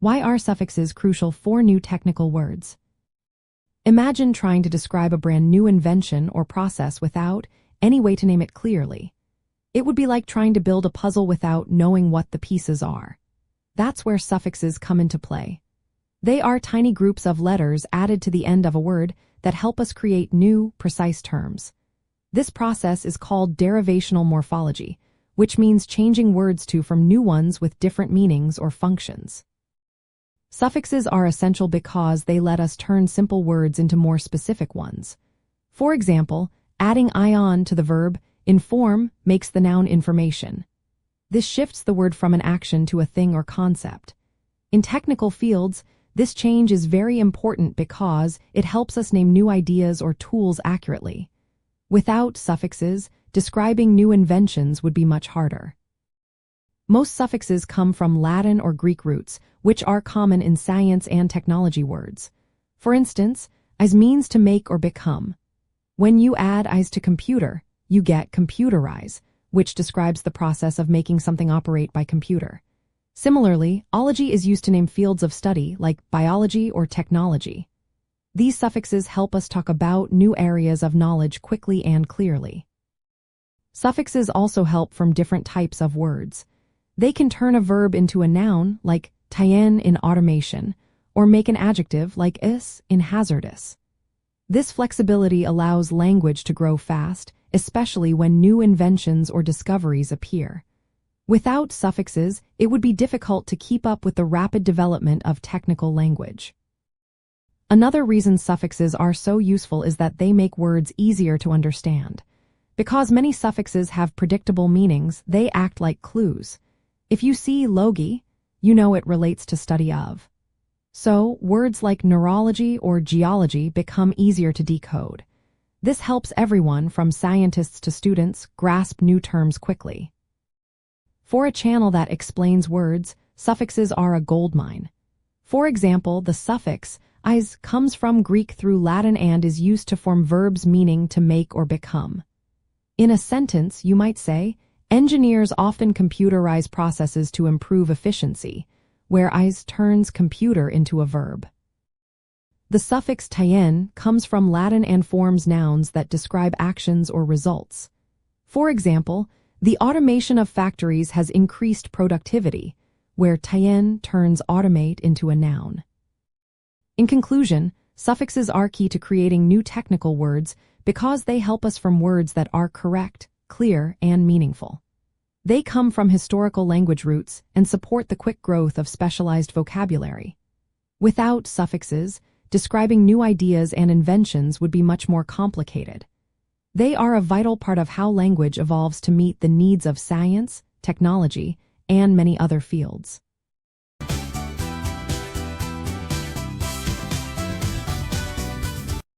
Why are suffixes crucial for new technical words? Imagine trying to describe a brand new invention or process without any way to name it clearly. It would be like trying to build a puzzle without knowing what the pieces are. That's where suffixes come into play. They are tiny groups of letters added to the end of a word that help us create new, precise terms. This process is called derivational morphology, which means changing words to from new ones with different meanings or functions. Suffixes are essential because they let us turn simple words into more specific ones. For example, adding ion to the verb inform makes the noun information. This shifts the word from an action to a thing or concept. In technical fields, this change is very important because it helps us name new ideas or tools accurately. Without suffixes, describing new inventions would be much harder. Most suffixes come from Latin or Greek roots, which are common in science and technology words. For instance, as means to make or become. When you add "-ize" to computer, you get computerize, which describes the process of making something operate by computer. Similarly, ology is used to name fields of study like biology or technology. These suffixes help us talk about new areas of knowledge quickly and clearly. Suffixes also help from different types of words. They can turn a verb into a noun, like tien in automation, or make an adjective, like is in hazardous. This flexibility allows language to grow fast, especially when new inventions or discoveries appear. Without suffixes, it would be difficult to keep up with the rapid development of technical language. Another reason suffixes are so useful is that they make words easier to understand. Because many suffixes have predictable meanings, they act like clues. If you see logi, you know it relates to study of. So, words like neurology or geology become easier to decode. This helps everyone, from scientists to students, grasp new terms quickly. For a channel that explains words, suffixes are a goldmine. For example, the suffix "-ize" comes from Greek through Latin and is used to form verbs meaning to make or become. In a sentence, you might say, engineers often computerize processes to improve efficiency, where "-ize" turns computer into a verb. The suffix "tien" comes from Latin and forms nouns that describe actions or results. For example, the automation of factories has increased productivity, where "tien" turns automate into a noun. In conclusion, suffixes are key to creating new technical words because they help us form words that are correct, clear, and meaningful. They come from historical language roots and support the quick growth of specialized vocabulary. Without suffixes, describing new ideas and inventions would be much more complicated. They are a vital part of how language evolves to meet the needs of science, technology, and many other fields.